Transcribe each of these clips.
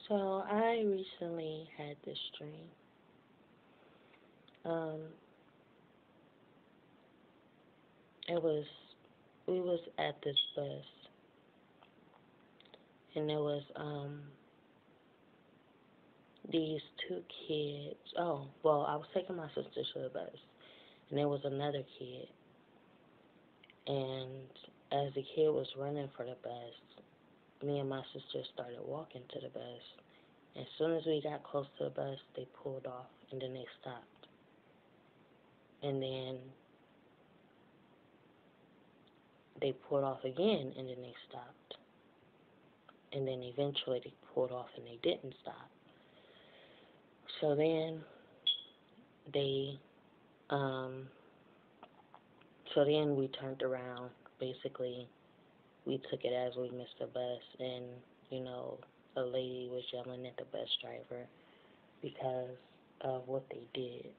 So I recently had this dream. Um, it was we was at this bus, and there was these two kids. Oh, well, I was taking my sister to the bus, and there was another kid, and as the kid was running for the bus, me and my sister started walking to the bus. As soon as we got close to the bus, they pulled off, and then they stopped, and then they pulled off again, and then they stopped. And then eventually they pulled off and they didn't stop. So then they, um, so then we turned around. Basically, we took it as we missed the bus, and you know, a lady was yelling at the bus driver because of what they did.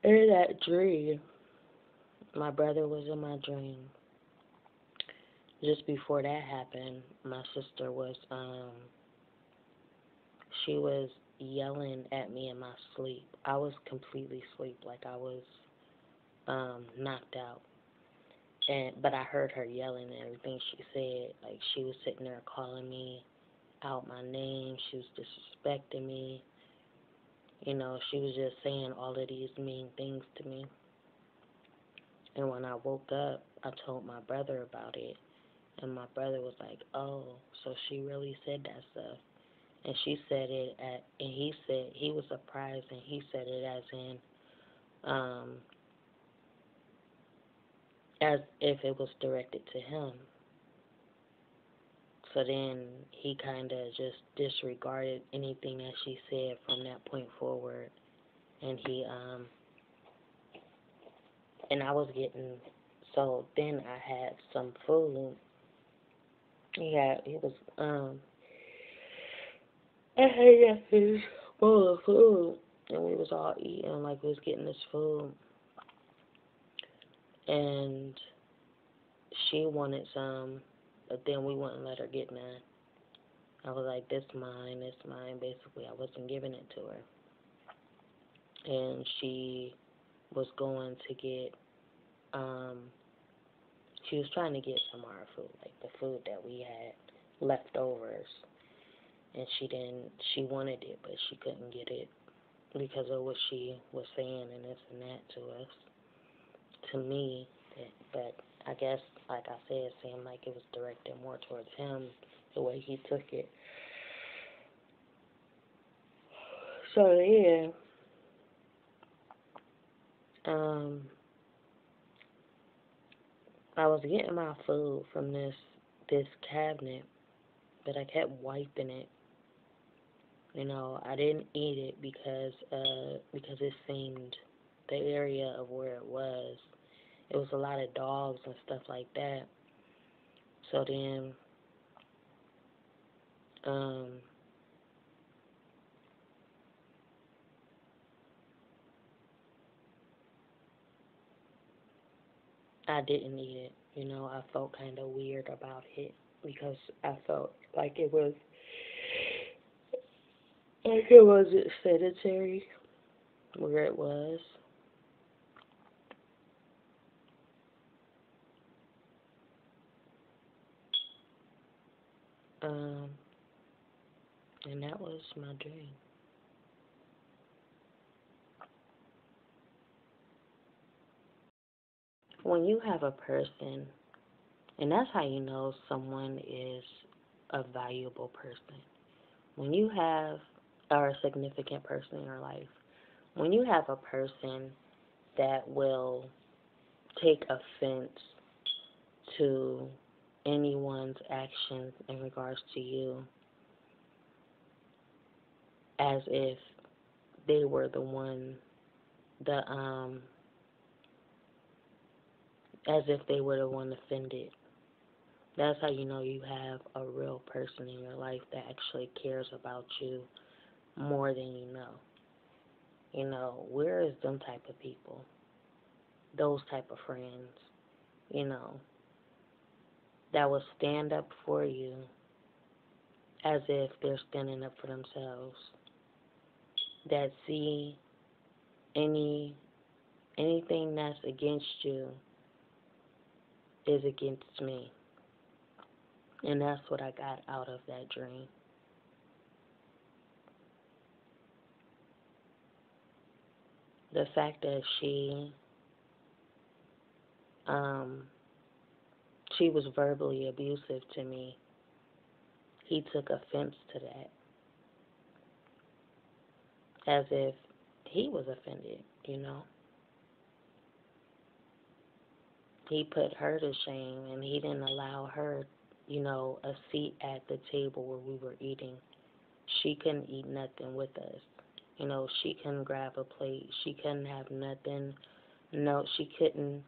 In that dream, my brother was in my dream. Just before that happened, my sister was, she was yelling at me in my sleep. I was completely asleep, like I was knocked out. But I heard her yelling and everything she said. Like she was sitting there calling me out my name. She was disrespecting me. You know, she was just saying all of these mean things to me. And when I woke up, I told my brother about it. And my brother was like, "Oh, so she really said that stuff." And she said it and he said he was surprised, and he said it um, as if it was directed to him. So then he kind of just disregarded anything that she said from that point forward, and and I was getting, so then I had some food. He was, I had this bowl of food, and we was all eating, like we was getting this food, and she wanted some, but then we wouldn't let her get none. I was like, this mine, this mine. Basically, I wasn't giving it to her. And she was going to get, um, she was trying to get some of our food, like the food that we had leftovers. And she wanted it, but she couldn't get it because of what she was saying and this and that to us, to me. But I guess, like I said, it seemed like it was directed more towards him, the way he took it. So yeah, um, I was getting my food from this cabinet, but I kept wiping it. You know, I didn't eat it because it seemed the area of where it was a lot of dogs and stuff like that. So then, um, I didn't eat it. You know, I felt kind of weird about it because I felt like it wasn't sanitary where it was. Um, and that was my dream. When you have a person, and that's how you know someone is a valuable person. When you have, or a significant person in your life, when you have a person that will take offense to anyone's actions in regards to you as if they were the one, the, as if they were the one offended. That's how you know you have a real person in your life that actually cares about you more than you know. You know, where is them type of people? Those type of friends, you know, that will stand up for you as if they're standing up for themselves, that see anything that's against you is against me. And that's what I got out of that dream. The fact that she was verbally abusive to me, he took offense to that, as if he was offended, you know. He put her to shame, and he didn't allow her, you know, a seat at the table where we were eating. She couldn't eat nothing with us. You know, she couldn't grab a plate. She couldn't have nothing. No, she couldn't,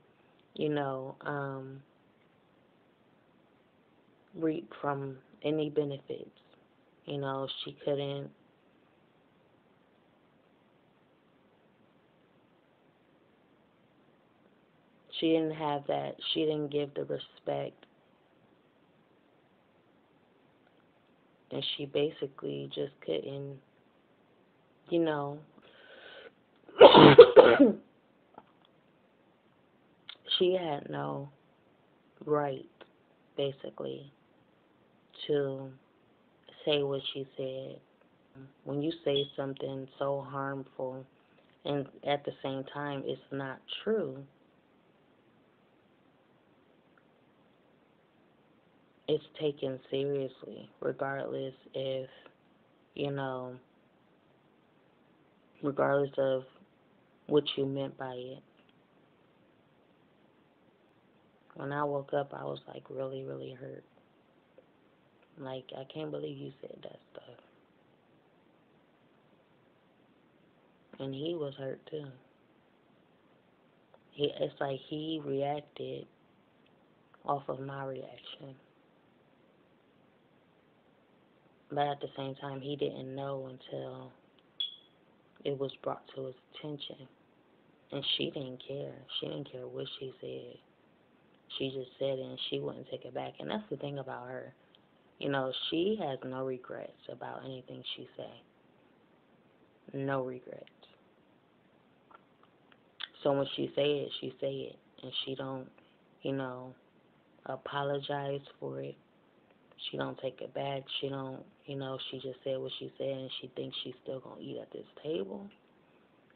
you know, reap from any benefits. You know, she couldn't. She didn't have that. She didn't give the respect. And she basically just couldn't, you know. She had no right, basically, to say what she said. When you say something so harmful and at the same time it's not true, it's taken seriously, regardless if, you know, regardless of what you meant by it. When I woke up, I was like really, really hurt. Like, I can't believe you said that stuff. And he was hurt too. It's like he reacted off of my reaction. But at the same time, he didn't know until it was brought to his attention. And she didn't care. She didn't care what she said. She just said it and she wouldn't take it back. And that's the thing about her. You know, she has no regrets about anything she say. No regrets. So when she say it, she say it. And she don't, you know, apologize for it. She don't take it back. She don't, you know, she just said what she said and she thinks she's still going to eat at this table.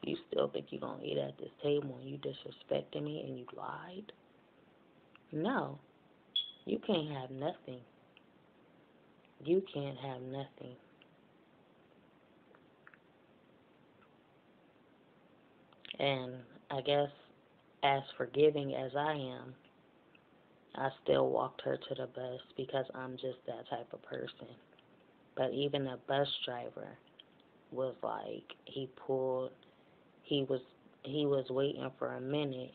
You still think you're going to eat at this table and you disrespected me and you lied? No. You can't have nothing. You can't have nothing. And I guess as forgiving as I am, I still walked her to the bus because I'm just that type of person. But even a bus driver was like, he was waiting for a minute,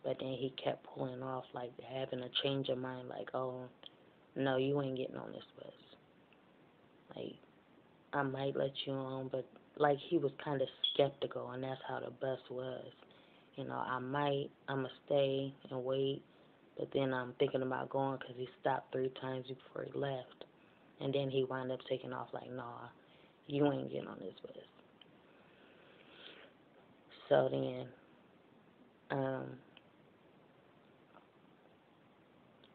but then he kept pulling off, like having a change of mind, like, oh, no, you ain't getting on this bus. Like, I might let you on, but like he was kind of skeptical, and that's how the bus was. You know, I'm going to stay and wait, but then I'm thinking about going because he stopped 3 times before he left. And then he wound up taking off like, nah, you ain't getting on this bus. So then,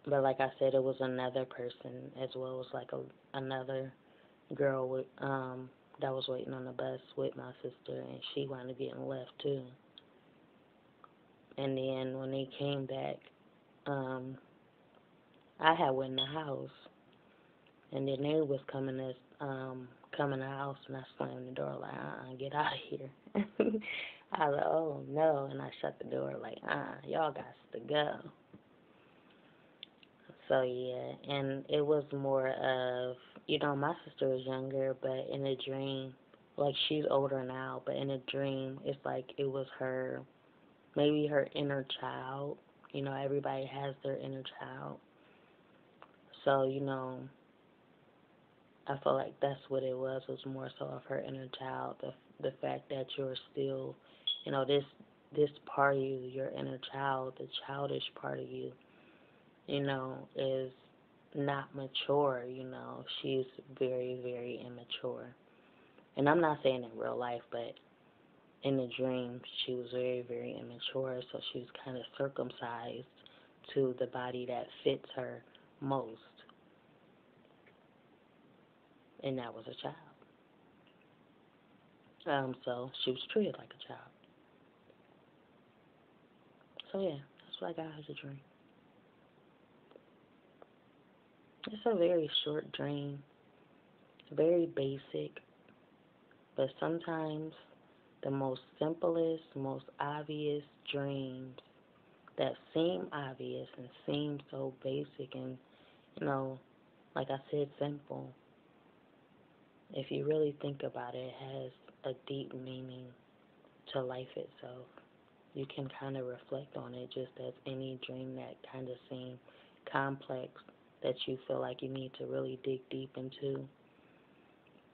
but like I said, it was another person as well. It was like another girl with, that was waiting on the bus with my sister, and she wound up getting left too. And then when they came back, I had went in the house, and then they was coming to the house, and I slammed the door like, get out of here. I was like, oh no, and I shut the door like, y'all got to go. So yeah, and it was more of, you know, my sister was younger, but in a dream, like she's older now, but in a dream, it's like it was her, maybe her inner child. You know, everybody has their inner child. So, you know, I feel like that's what it was more so of her inner child, the fact that you're still, you know, this part of you, your inner child, the childish part of you, is not mature. She's very, very immature. And I'm not saying in real life, but in the dream, she was very, very immature, so she was kind of circumcised to the body that fits her most, and that was a child. So she was treated like a child. So yeah, that's what I got as a dream. It's a very short dream, very basic, but sometimes the most simplest, most obvious dreams that seem obvious and seem so basic and, like I said, simple, if you really think about it, it has a deep meaning to life itself. You can kind of reflect on it just as any dream that kind of seems complex that you feel like you need to really dig deep into.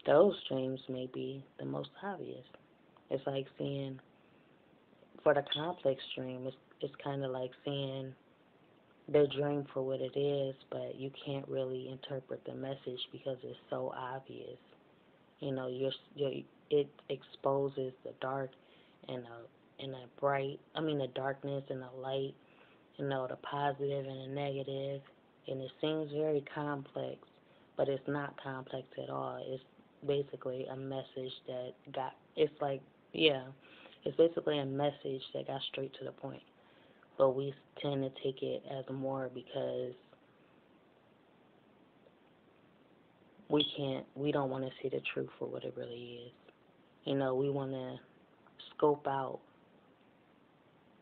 Those dreams may be the most obvious. It's like seeing, for the complex dream, it's kind of like seeing the dream for what it is, but you can't really interpret the message because it's so obvious. It exposes the dark and a bright, the darkness and the light, the positive and the negative, and it seems very complex, but it's not complex at all. It's basically a message that yeah, it's basically a message that got straight to the point. But we tend to take it as more because we don't want to see the truth for what it really is. We want to scope out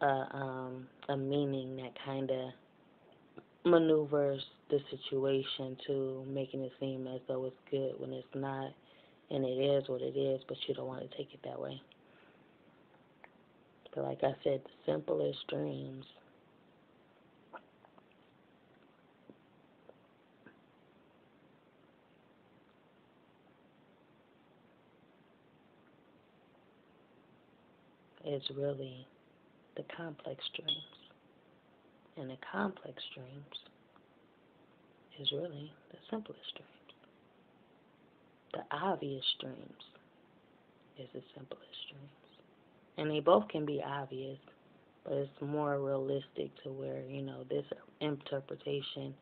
a meaning that kind of maneuvers the situation to making it seem as though it's good when it's not, and it is what it is, but you don't want to take it that way. But like I said, the simplest dreams is really the complex dreams. And the complex dreams is really the simplest dreams. The obvious dreams is the simplest dreams. And they both can be obvious, but it's more realistic to where, this interpretation,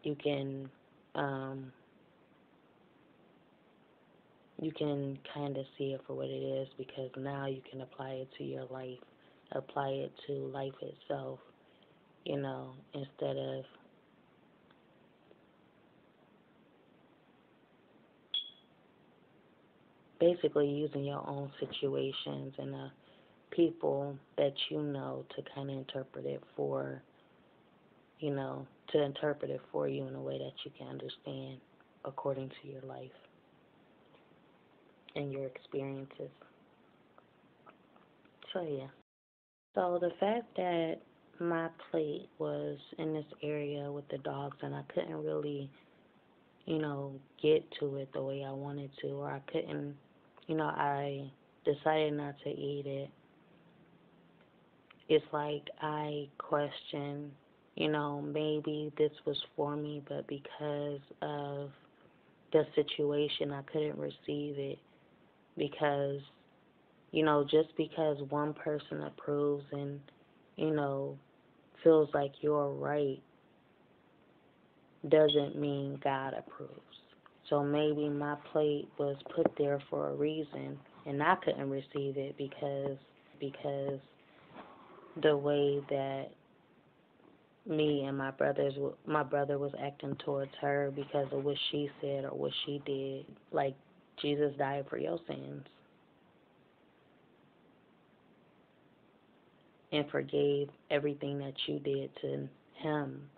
you can kind of see it for what it is because now you can apply it to your life, apply it to life itself, instead of basically using your own situations and people that you know to kind of interpret it for, to interpret it for you in a way that you can understand according to your life and your experiences. So, yeah. So, the fact that my plate was in this area with the dogs and I couldn't really, get to it the way I wanted to, or I couldn't, I decided not to eat it. It's like I question, maybe this was for me, but because of the situation, I couldn't receive it because, just because one person approves and, you know, feels like you're right doesn't mean God approves. So maybe my plate was put there for a reason and I couldn't receive it because the way that me and my brother was acting towards her because of what she said or what she did. Like, Jesus died for your sins and forgave everything that you did to him.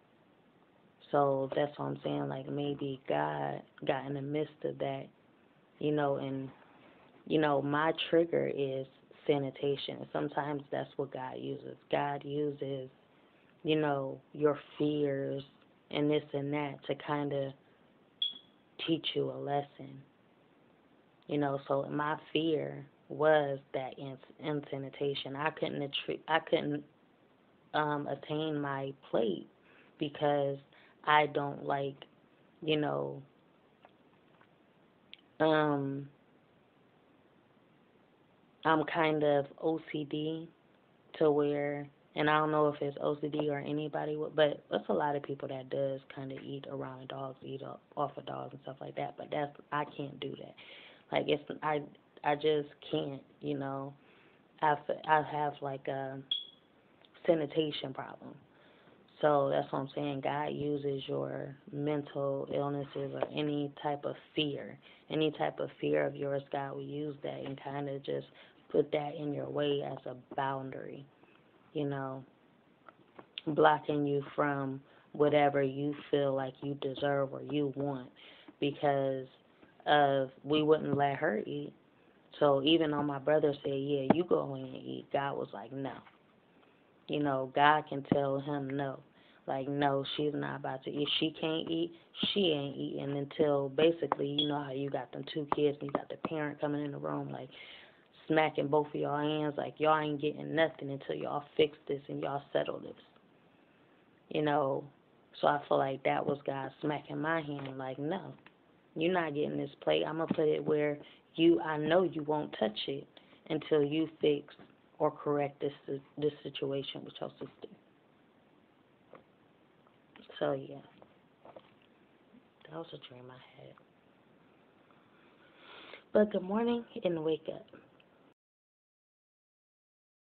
So that's what I'm saying. Like, maybe God got in the midst of that, and, my trigger is sanitation. Sometimes that's what God uses. God uses, your fears and this and that to kind of teach you a lesson. So my fear was that insanitation. I couldn't attain my plate because I don't like, you know, I'm kind of OCD to where, and I don't know if it's OCD or anybody, but there's a lot of people that does kind of eat around dogs, eat off of dogs and stuff like that. But I can't do that. Like I just can't, you know. I have like a sanitation problem. So that's what I'm saying. God uses your mental illnesses or any type of fear of yours, God will use that and kind of just put that in your way as a boundary, you know, blocking you from whatever you feel like you deserve or you want, because of we wouldn't let her eat. So even though my brother said, yeah, you go in and eat, God was like, no. You know, God can tell him no. Like, no, she's not about to eat. She can't eat. She ain't eating until basically, you know how you got them two kids and you got the parent coming in the room, like, smacking both of y'all hands, like, y'all ain't getting nothing until y'all fix this and y'all settle this. You know, so I feel like that was God smacking my hand, like, no, you're not getting this plate. I'm going to put it where I know you won't touch it until you fix or correct this situation with your sister. So, yeah, that was a dream I had. But good morning and wake up.